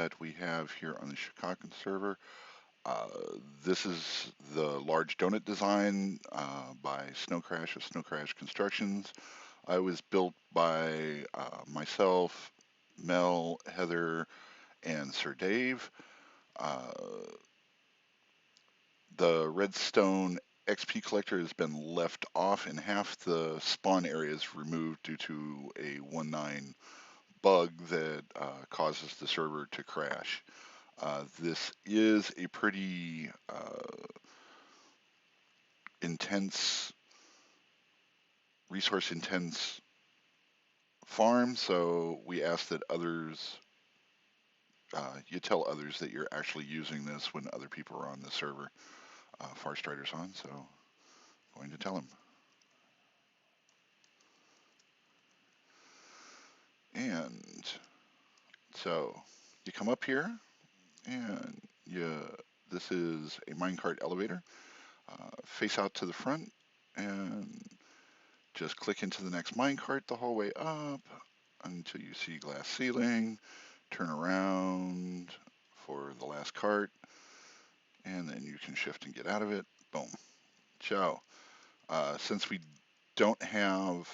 that we have here on the Shikaka server. Uh, this is the large donut design by Snow Crash of Snow Crash Constructions. I was built by myself, Mel, Heather, and Sir Dave. Uh, the redstone XP collector has been left off, and half the spawn area is removed due to a 1.9 bug that causes the server to crash. This is a pretty intense, resource intense farm, so we ask that you tell others that you're actually using this when other people are on the server. Farstrider's on, so I'm going to tell him. And so you come up here, and this is a minecart elevator. Face out to the front, and just click into the next minecart the whole way up until you see glass ceiling. Turn around for the last cart, and then you can shift and get out of it. Boom. So, since don't have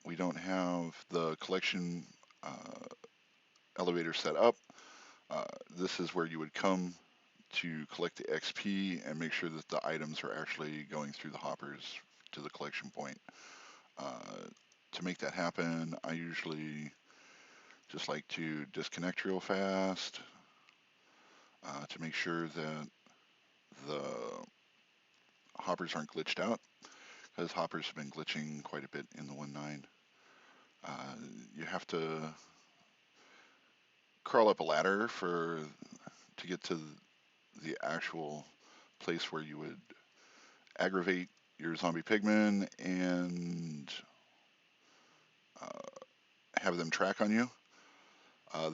we don't have the collection elevator set up, this is where you would come to collect the XP and make sure that the items are actually going through the hoppers to the collection point. To make that happen, I usually just like to disconnect real fast to make sure that the hoppers aren't glitched out, because hoppers have been glitching quite a bit in the 1.9. You have to crawl up a ladder to get to the actual place where you would aggravate your zombie pigmen and have them track on you.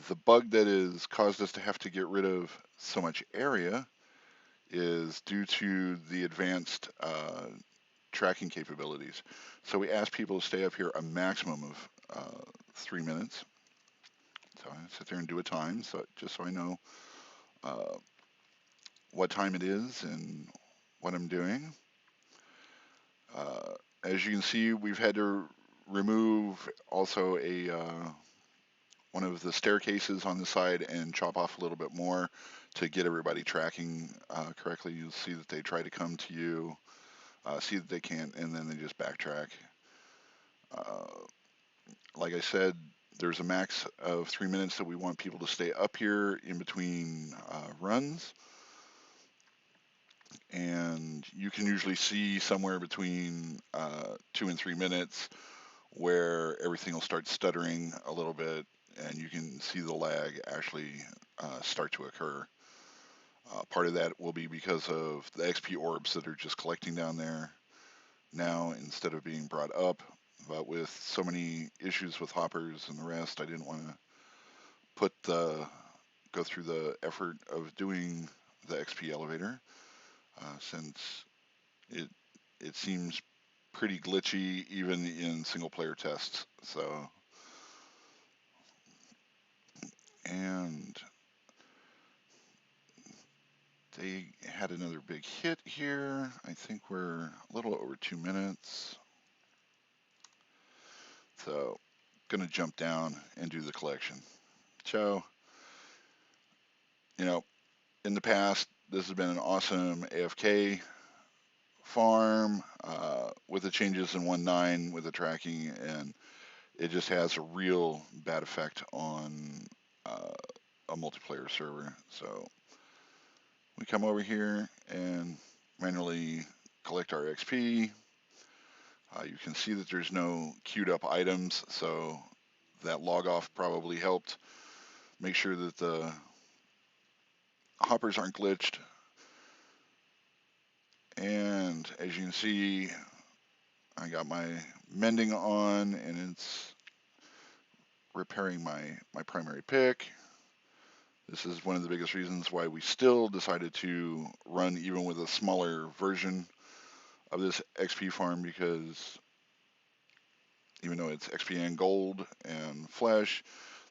The bug that has caused us to have to get rid of so much area is due to the advanced tracking capabilities. So we ask people to stay up here a maximum of 3 minutes. So I sit there and do a time, so just so I know uh, what time it is and what I'm doing. As you can see, we've had to remove also a one of the staircases on the side and chop off a little bit more to get everybody tracking correctly. You'll see that they try to come to you, see that they can't, and then they just backtrack. Uh, like I said, there's a max of 3 minutes that we want people to stay up here in between runs. And you can usually see somewhere between 2 and 3 minutes where everything will start stuttering a little bit, and you can see the lag actually start to occur. Part of that will be because of the XP orbs that are just collecting down there now instead of being brought up. But with so many issues with hoppers and the rest, I didn't want to go through the effort of doing the XP elevator since it it seems pretty glitchy even in single player tests. So, and they had another big hit here. I think we're a little over 2 minutes. So, gonna jump down and do the collection. So, you know, in the past, this has been an awesome AFK farm with the changes in 1.9 with the tracking, and it just has a real bad effect on a multiplayer server. So we come over here and manually collect our XP. You can see that there's no queued up items, so that log off probably helped make sure that the hoppers aren't glitched. And as you can see, I got my mending on, and it's repairing my primary pick. This is one of the biggest reasons why we still decided to run even with a smaller version of this XP farm, because even though it's XP and gold flesh.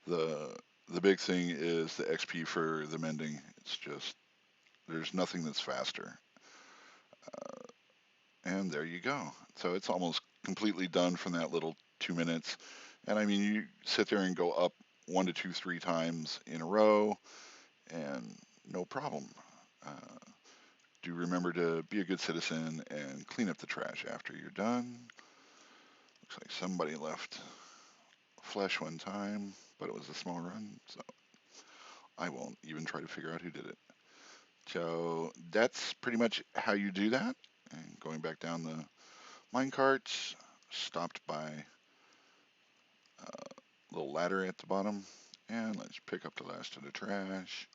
The big thing is the XP for the mending. It's just there's nothing that's faster. And there you go. So it's almost completely done from that little 2 minutes. And I mean, you sit there and go up one to two, three times in a row, and no problem. Uh, do remember to be a good citizen and clean up the trash after you're done. Looks like somebody left flesh one time, but it was a small run, so I won't even try to figure out who did it. So that's pretty much how you do that. And going back down the mine carts, stopped by a little ladder at the bottom, and let's pick up the last of the trash.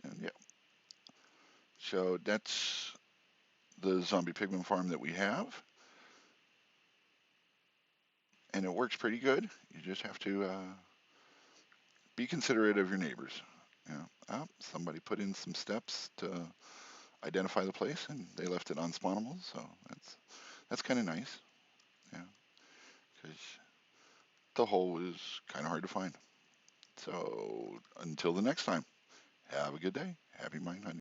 And yeah, so that's the zombie pigman farm that we have, and it works pretty good. You just have to be considerate of your neighbors. You know, somebody put in some steps to identify the place, and they left it unspawnable, so that's kind of nice. Yeah, because the hole is kind of hard to find. So until the next time, have a good day. Happy mine hunting.